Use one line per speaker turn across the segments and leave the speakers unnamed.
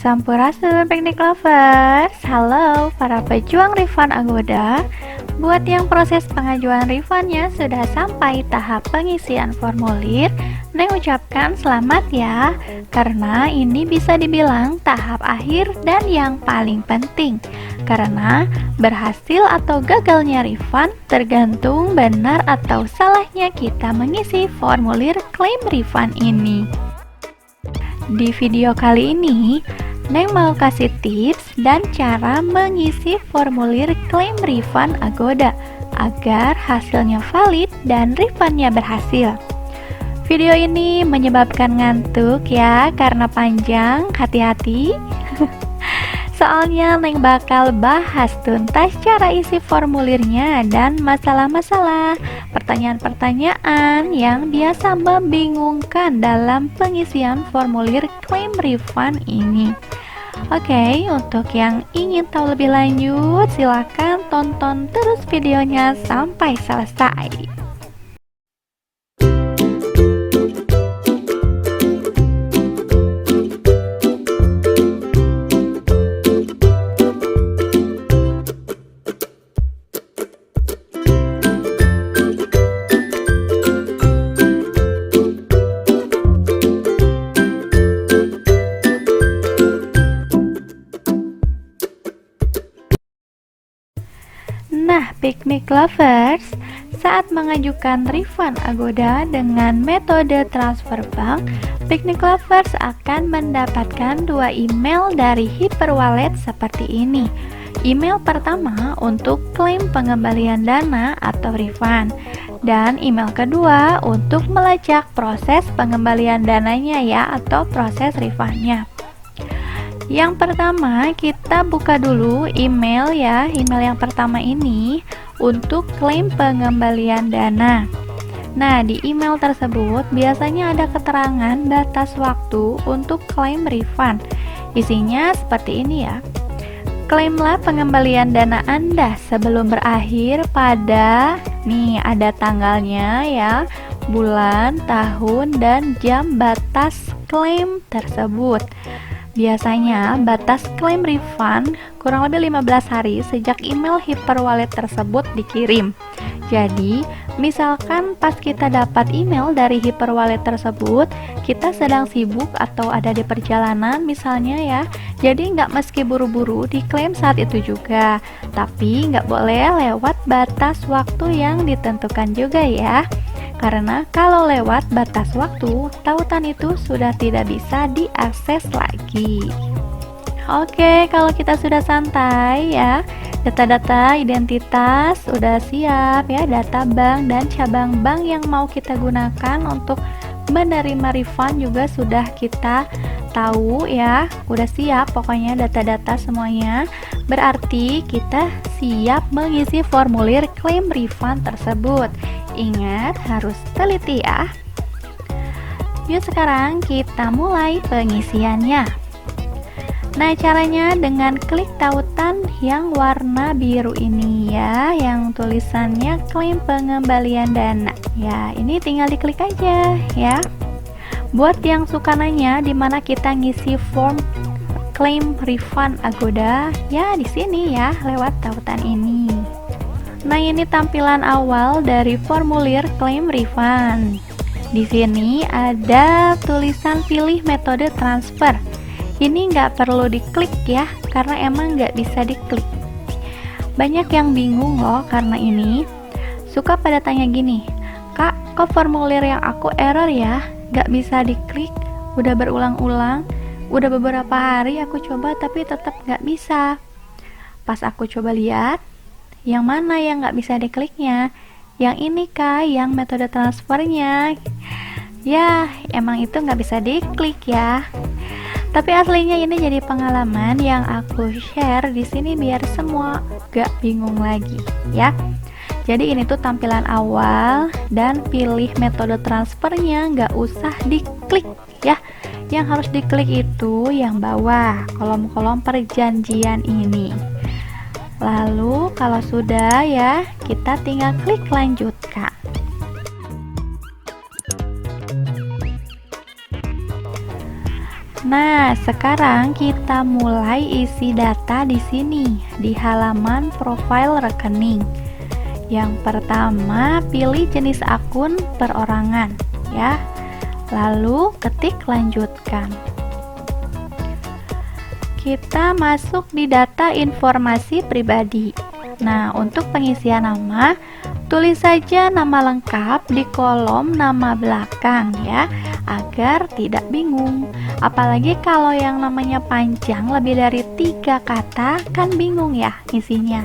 Sampurasun Piknik Lovers. Halo para pejuang refund Agoda. Buat yang proses pengajuan refundnya sudah sampai tahap pengisian formulir, Neng ucapkan selamat ya, karena ini bisa dibilang tahap akhir dan yang paling penting. Karena berhasil atau gagalnya refund tergantung benar atau salahnya kita mengisi formulir klaim refund ini. Di video kali ini, Neng mau kasih tips dan cara mengisi formulir klaim refund Agoda agar hasilnya valid dan refundnya berhasil. Video ini menyebabkan ngantuk ya, karena panjang, hati-hati. Soalnya Neng bakal bahas tuntas cara isi formulirnya dan masalah-masalah, pertanyaan-pertanyaan yang biasa membingungkan dalam pengisian formulir klaim refund ini. Oke, untuk yang ingin tahu lebih lanjut, silakan tonton terus videonya sampai selesai. Nah, Piknik Lovers, saat mengajukan refund Agoda dengan metode transfer bank, Piknik Lovers akan mendapatkan dua email dari Hyperwallet seperti ini. Email pertama untuk klaim pengembalian dana atau refund, dan email kedua untuk melacak proses pengembalian dananya ya, atau proses refundnya. Yang pertama, kita buka dulu email ya. Email yang pertama ini untuk klaim pengembalian dana. Nah, di email tersebut biasanya ada keterangan batas waktu untuk klaim refund. Isinya seperti ini ya. Klaimlah pengembalian dana Anda sebelum berakhir pada, nih ada tanggalnya ya, bulan, tahun, dan jam batas klaim tersebut. Biasanya batas klaim refund kurang lebih 15 hari sejak email Hyperwallet tersebut dikirim. Jadi, misalkan pas kita dapat email dari Hyperwallet tersebut, kita sedang sibuk atau ada di perjalanan misalnya ya, jadi nggak meski buru-buru diklaim saat itu juga, tapi nggak boleh lewat batas waktu yang ditentukan juga ya. Karena kalau lewat batas waktu, tautan itu sudah tidak bisa diakses lagi. Oke, kalau kita sudah santai ya, data-data identitas sudah siap ya, data bank dan cabang bank yang mau kita gunakan untuk menerima refund juga sudah kita tahu ya, udah siap pokoknya data-data semuanya. Berarti kita siap mengisi formulir klaim refund tersebut. Ingat, harus teliti ya. Yuk sekarang kita mulai pengisiannya. Nah, caranya dengan klik tautan yang warna biru ini ya, yang tulisannya klaim pengembalian dana. Ya, ini tinggal diklik aja ya. Buat yang suka nanya di mana kita ngisi form klaim refund Agoda, ya di sini ya, lewat tautan ini. Nah, ini tampilan awal dari formulir klaim refund. Di sini ada tulisan pilih metode transfer. Ini nggak perlu diklik ya, karena emang nggak bisa diklik. Banyak yang bingung loh karena ini. Suka pada tanya gini, "Kak, kok formulir yang aku error ya? Nggak bisa diklik, udah berulang-ulang, udah beberapa hari aku coba tapi tetap nggak bisa." Pas aku coba lihat, yang mana yang nggak bisa dikliknya? Yang ini kah, yang metode transfernya? Ya, emang itu nggak bisa diklik ya. Tapi aslinya ini jadi pengalaman yang aku share di sini biar semua gak bingung lagi ya. Jadi ini tuh tampilan awal dan pilih metode transfernya, nggak usah diklik ya. Yang harus diklik itu yang bawah, kolom-kolom perjanjian ini. Lalu kalau sudah ya, kita tinggal klik lanjutkan. Nah, sekarang kita mulai isi data di sini di halaman profil rekening. Yang pertama, pilih jenis akun perorangan ya. Lalu ketik lanjutkan. Kita masuk di data informasi pribadi. Nah, untuk pengisian nama, tulis saja nama lengkap di kolom nama belakang ya, agar tidak bingung. Apalagi kalau yang namanya panjang lebih dari 3 kata, kan bingung ya isinya.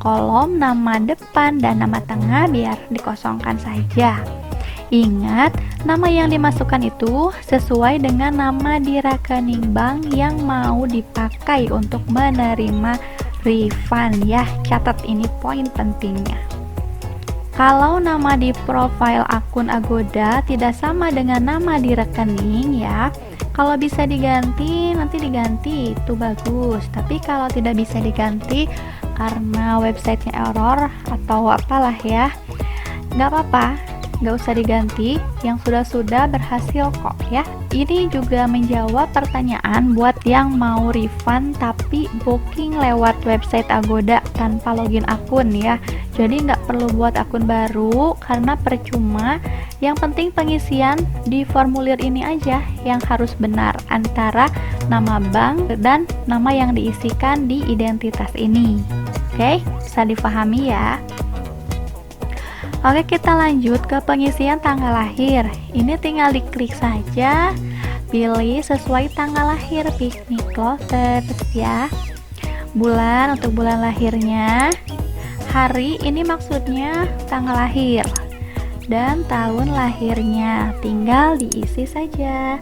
Kolom nama depan dan nama tengah biar dikosongkan saja. Ingat, nama yang dimasukkan itu sesuai dengan nama di rekening bank yang mau dipakai untuk menerima refund ya. Catat ini poin pentingnya. Kalau nama di profil akun Agoda tidak sama dengan nama di rekening ya, kalau bisa diganti nanti diganti, itu bagus. Tapi kalau tidak bisa diganti karena websitenya error atau apalah ya, nggak apa-apa, nggak usah diganti, yang sudah-sudah berhasil kok ya. Ini juga menjawab pertanyaan buat yang mau refund tapi booking lewat website Agoda tanpa login akun ya. Jadi nggak perlu buat akun baru karena percuma. Yang penting pengisian di formulir ini aja yang harus benar antara nama bank dan nama yang diisikan di identitas ini. Oke, bisa difahami ya. Oke, kita lanjut ke pengisian tanggal lahir. Ini tinggal diklik saja, pilih sesuai tanggal lahir Picnic Lovers ya. Bulan untuk bulan lahirnya, hari ini maksudnya tanggal lahir, dan tahun lahirnya tinggal diisi saja.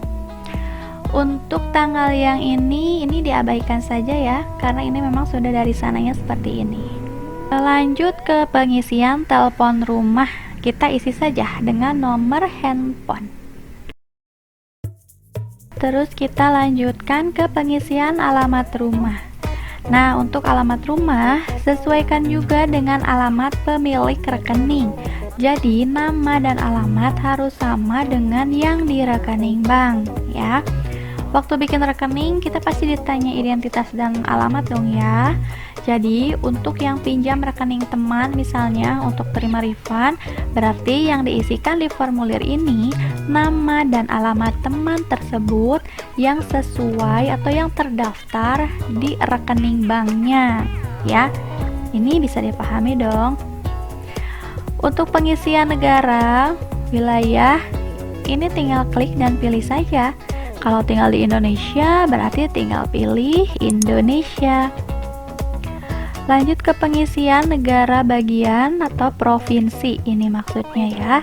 Untuk tanggal yang ini diabaikan saja ya, karena ini memang sudah dari sananya seperti ini. Lanjut ke pengisian telepon rumah, kita isi saja dengan nomor handphone. Terus kita lanjutkan ke pengisian alamat rumah. Nah, untuk alamat rumah sesuaikan juga dengan alamat pemilik rekening. Jadi nama dan alamat harus sama dengan yang di rekening bank ya. Waktu bikin rekening kita pasti ditanya identitas dan alamat dong ya. Jadi untuk yang pinjam rekening teman misalnya untuk terima refund, berarti yang diisikan di formulir ini nama dan alamat teman tersebut yang sesuai atau yang terdaftar di rekening banknya ya. Ini bisa dipahami dong. Untuk pengisian negara, wilayah, ini tinggal klik dan pilih saja. Kalau tinggal di Indonesia, berarti tinggal pilih Indonesia. Lanjut ke pengisian negara bagian atau provinsi, ini maksudnya ya.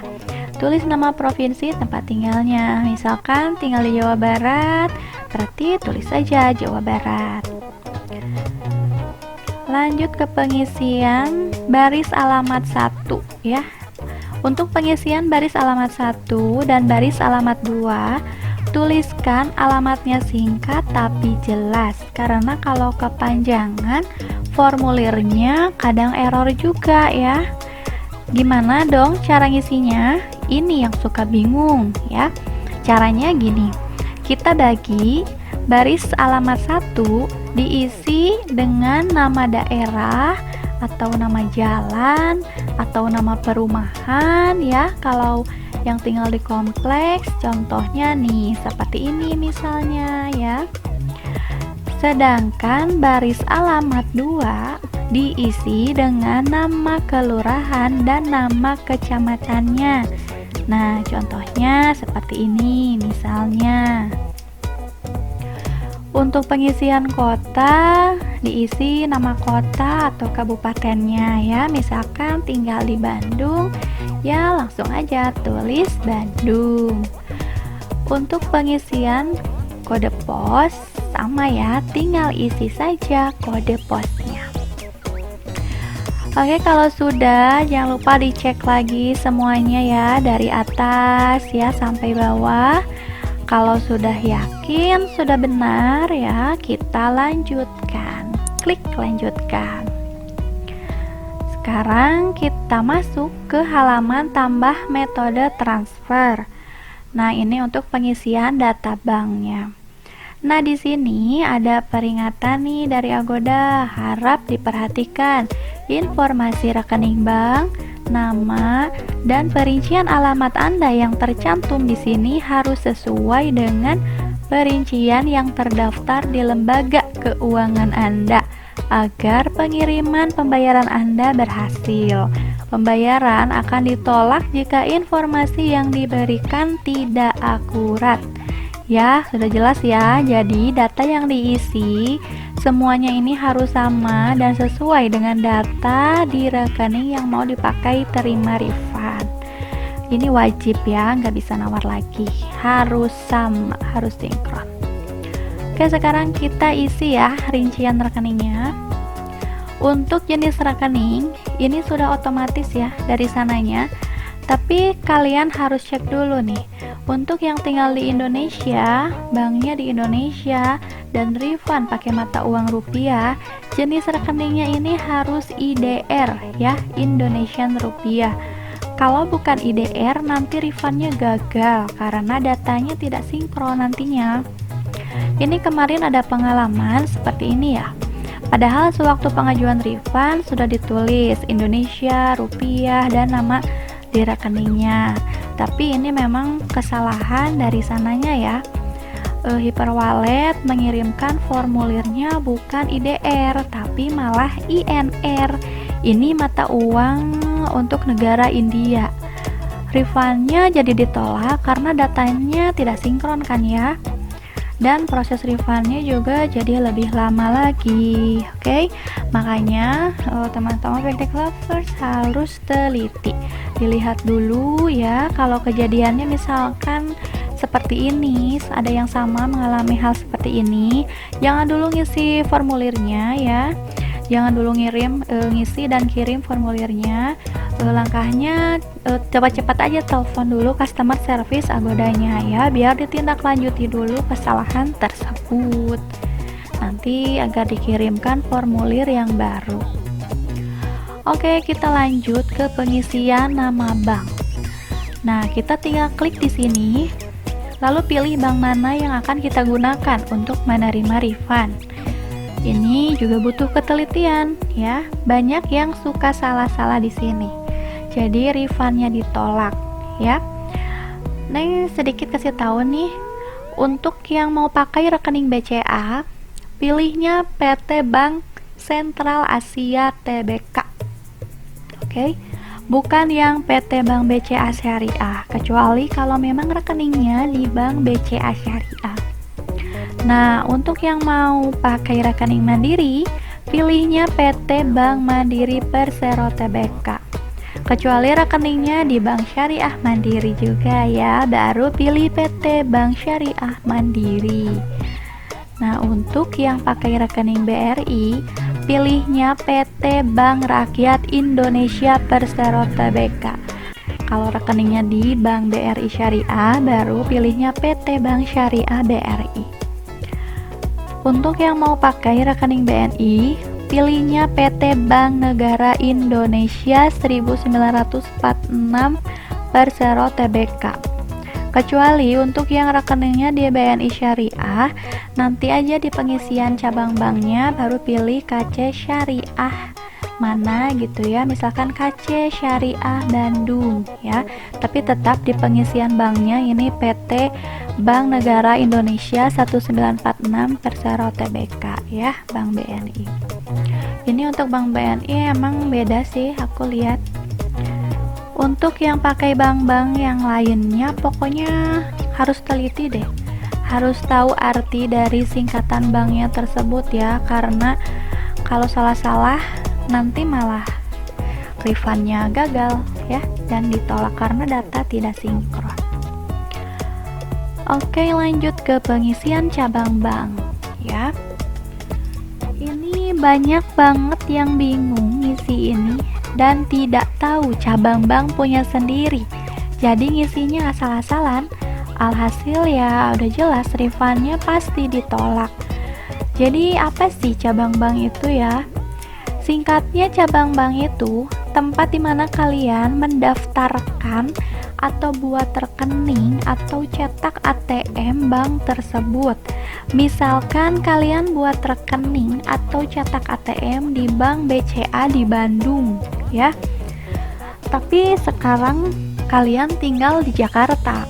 Tulis nama provinsi tempat tinggalnya. Misalkan tinggal di Jawa Barat, berarti tulis saja Jawa Barat. Lanjut ke pengisian baris alamat 1 ya. Untuk pengisian baris alamat 1 dan baris alamat 2, tuliskan alamatnya singkat tapi jelas, karena kalau kepanjangan formulirnya kadang error juga ya. Gimana dong cara ngisinya? Ini yang suka bingung ya. Caranya gini, kita bagi baris alamat 1 diisi dengan nama daerah atau nama jalan atau nama perumahan ya. Kalau yang tinggal di kompleks, contohnya nih seperti ini misalnya ya. Sedangkan baris alamat 2 diisi dengan nama kelurahan dan nama kecamatannya. Nah, contohnya seperti ini misalnya. Untuk pengisian kota, diisi nama kota atau kabupatennya ya. Misalkan tinggal di Bandung, ya langsung aja tulis Bandung. Untuk pengisian kode pos, sama ya, tinggal isi saja kode posnya. Oke, kalau sudah, jangan lupa dicek lagi semuanya ya, dari atas ya sampai bawah. Kalau sudah yakin, sudah benar ya, kita lanjutkan. Klik lanjutkan. Sekarang kita masuk ke halaman tambah metode transfer. Nah, ini untuk pengisian data banknya. Nah, di sini ada peringatan nih dari Agoda, harap diperhatikan informasi rekening bank, nama, dan perincian alamat Anda yang tercantum di sini harus sesuai dengan perincian yang terdaftar di lembaga keuangan Anda agar pengiriman pembayaran Anda berhasil. Pembayaran akan ditolak jika informasi yang diberikan tidak akurat. Ya, sudah jelas ya. Jadi, data yang diisi semuanya ini harus sama dan sesuai dengan data di rekening yang mau dipakai terima refund. Ini wajib ya, nggak bisa nawar lagi. Harus sama, harus sinkron. Oke, sekarang kita isi ya rincian rekeningnya. Untuk jenis rekening, ini sudah otomatis ya dari sananya. Tapi kalian harus cek dulu nih. Untuk yang tinggal di Indonesia, banknya di Indonesia, dan refund pakai mata uang rupiah, jenis rekeningnya ini harus IDR ya, Indonesian Rupiah. Kalau bukan IDR, nanti refundnya gagal karena datanya tidak sinkron nantinya. Ini kemarin ada pengalaman seperti ini ya. Padahal sewaktu pengajuan refund sudah ditulis Indonesia, Rupiah, dan nama di rekeningnya. Tapi ini memang kesalahan dari sananya ya. Hyperwallet mengirimkan formulirnya bukan IDR, tapi malah INR. Ini mata uang untuk negara India. Refundnya jadi ditolak karena datanya tidak sinkron kan ya. Dan proses refundnya juga jadi lebih lama lagi. Oke, makanya teman-teman Piknik Lovers harus teliti. Dilihat dulu ya, kalau kejadiannya misalkan seperti ini, ada yang sama mengalami hal seperti ini, jangan dulu ngisi formulirnya ya. Jangan dulu ngisi dan kirim formulirnya. Langkahnya cepat-cepat aja telepon dulu customer service Agodanya ya, biar ditindaklanjuti dulu kesalahan tersebut. Nanti agar dikirimkan formulir yang baru. Oke, kita lanjut ke pengisian nama bank. Nah, kita tinggal klik di sini, lalu pilih bank mana yang akan kita gunakan untuk menerima refund. Ini juga butuh ketelitian ya. Banyak yang suka salah-salah di sini. Jadi refundnya ditolak ya. Nah, ini sedikit kasih tahu nih. Untuk yang mau pakai rekening BCA, pilihnya PT Bank Sentral Asia Tbk. Oke. Bukan yang PT Bank BCA Syariah, kecuali kalau memang rekeningnya di Bank BCA Syariah. Nah, untuk yang mau pakai rekening mandiri, pilihnya PT Bank Mandiri Persero Tbk. Kecuali rekeningnya di Bank Syariah Mandiri juga ya, baru pilih PT Bank Syariah Mandiri. Nah, untuk yang pakai rekening BRI, pilihnya PT Bank Rakyat Indonesia Persero Tbk. Kalau rekeningnya di Bank BRI Syariah, baru pilihnya PT Bank Syariah BRI. Untuk yang mau pakai rekening BNI, pilihnya PT Bank Negara Indonesia 1946 Persero Tbk. Kecuali untuk yang rekeningnya di BNI Syariah, nanti aja di pengisian cabang banknya baru pilih KC Syariah mana gitu ya, misalkan KC Syariah Bandung ya, tapi tetap di pengisian banknya ini PT Bank Negara Indonesia 1946 Persero Tbk ya, Bank BNI. Ini untuk Bank BNI emang beda sih, aku lihat. Untuk yang pakai bank-bank yang lainnya, pokoknya harus teliti deh, harus tahu arti dari singkatan banknya tersebut ya, karena kalau salah-salah nanti malah refundnya gagal ya, dan ditolak karena data tidak sinkron. Oke, lanjut ke pengisian cabang bank ya. Ini banyak banget yang bingung ngisi ini dan tidak tahu cabang bank punya sendiri, jadi ngisinya asal-asalan. Alhasil ya udah jelas refundnya pasti ditolak. Jadi apa sih cabang bank itu ya? Singkatnya, cabang bank itu tempat di mana kalian mendaftarkan atau buat rekening atau cetak ATM bank tersebut. Misalkan kalian buat rekening atau cetak ATM di Bank BCA di Bandung ya. Tapi sekarang kalian tinggal di Jakarta.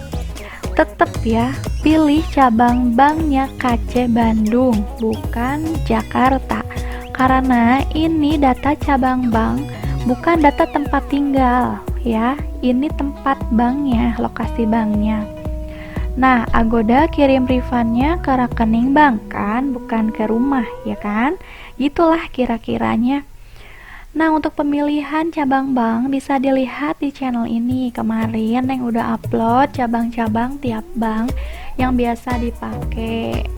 Tetap ya, pilih cabang banknya KC Bandung, bukan Jakarta. Karena ini data cabang bank, bukan data tempat tinggal ya. Ini tempat banknya, lokasi banknya. Nah, Agoda kirim refundnya ke rekening bank kan, bukan ke rumah ya kan? Gitulah kira-kiranya. Nah, untuk pemilihan cabang bank bisa dilihat di channel ini. Kemarin yang udah upload cabang-cabang tiap bank yang biasa dipakai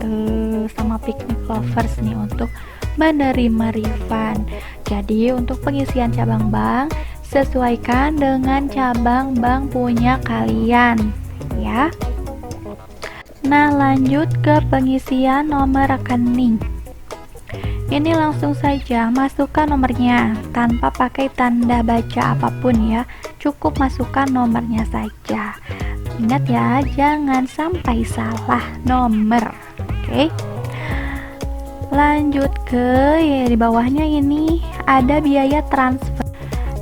sama Picnic Lovers nih untuk menerima refund. Jadi untuk pengisian cabang bank sesuaikan dengan cabang bank punya kalian ya. Nah, lanjut ke pengisian nomor rekening. Ini langsung saja masukkan nomornya tanpa pakai tanda baca apapun ya. Cukup masukkan nomornya saja. Ingat ya, jangan sampai salah nomor. Oke. Lanjut ke ya, di bawahnya ini ada biaya transfer.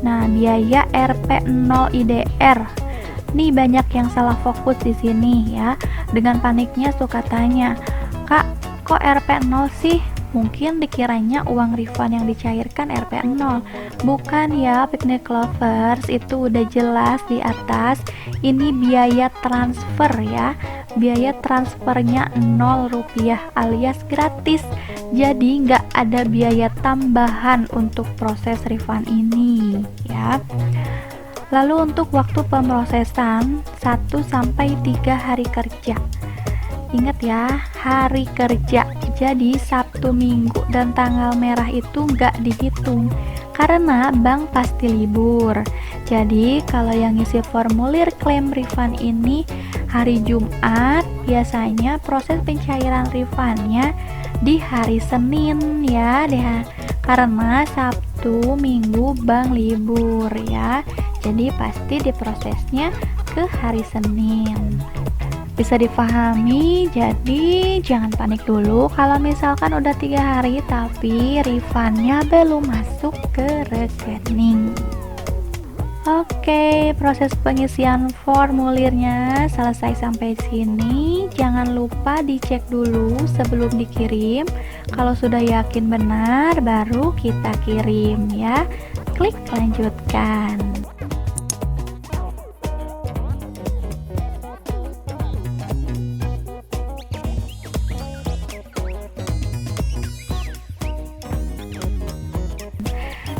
Nah, biaya RP0 IDR. Nih banyak yang salah fokus di sini ya. Dengan paniknya suka tanya, "Kak, kok RP0 sih?" Mungkin dikiranya uang refund yang dicairkan RP0. Bukan ya, Picnic Lovers, itu udah jelas di atas. Ini biaya transfer ya. Biaya transfernya 0 rupiah alias gratis. Jadi nggak ada biaya tambahan untuk proses refund ini ya. Lalu untuk waktu pemrosesan 1-3 hari kerja. Ingat ya, hari kerja. Jadi Sabtu, Minggu, dan tanggal merah itu nggak dihitung karena bank pasti libur. Jadi kalau yang ngisi formulir klaim refund ini hari Jumat, biasanya proses pencairan refundnya di hari Senin ya deh. Karena Sabtu, Minggu bank libur ya. Jadi pasti diprosesnya ke hari Senin. Bisa dipahami, jadi jangan panik dulu kalau misalkan udah 3 hari tapi refundnya belum masuk ke rekening. Oke, proses pengisian formulirnya selesai sampai sini. Jangan lupa dicek dulu sebelum dikirim. Kalau sudah yakin benar, baru kita kirim ya. Klik lanjutkan.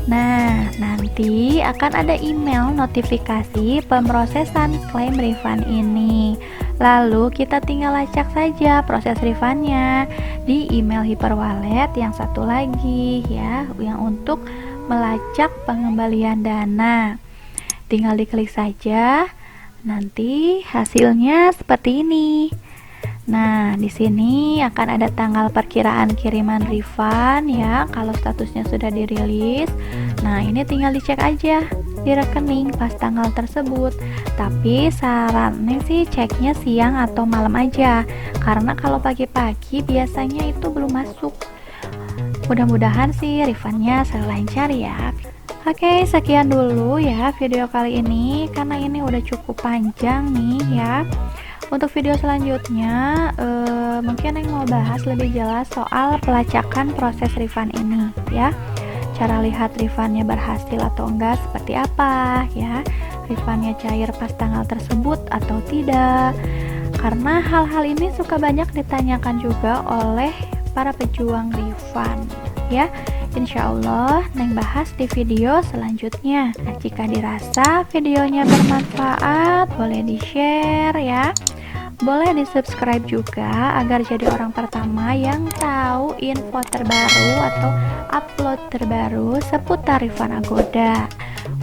Nah, nanti akan ada email notifikasi pemrosesan klaim refund ini. Lalu kita tinggal lacak saja proses refundnya di email Hyperwallet yang satu lagi ya, yang untuk melacak pengembalian dana. Tinggal diklik saja, nanti hasilnya seperti ini. Nah, di sini akan ada tanggal perkiraan kiriman refund ya, kalau statusnya sudah dirilis. Nah, ini tinggal dicek aja di rekening pas tanggal tersebut. Tapi sarannya sih ceknya siang atau malam aja, karena kalau pagi-pagi biasanya itu belum masuk. Mudah-mudahan sih refundnya selalu lancar ya. Oke, sekian dulu ya video kali ini, karena ini udah cukup panjang nih ya. Untuk video selanjutnya mungkin yang mau bahas lebih jelas soal pelacakan proses refund ini ya. Cara lihat refundnya berhasil atau enggak seperti apa ya. Refundnya cair pas tanggal tersebut atau tidak. Karena hal-hal ini suka banyak ditanyakan juga oleh para pejuang refund ya. Insya Allah Neng bahas di video selanjutnya. Nah, jika dirasa videonya bermanfaat, boleh di-share ya. Boleh di-subscribe juga agar jadi orang pertama yang tahu info terbaru atau upload terbaru seputar refund Agoda.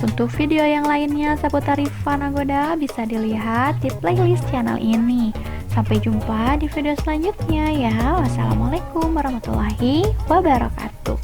Untuk video yang lainnya seputar refund Agoda bisa dilihat di playlist channel ini. Sampai jumpa di video selanjutnya ya. Wassalamualaikum warahmatullahi wabarakatuh.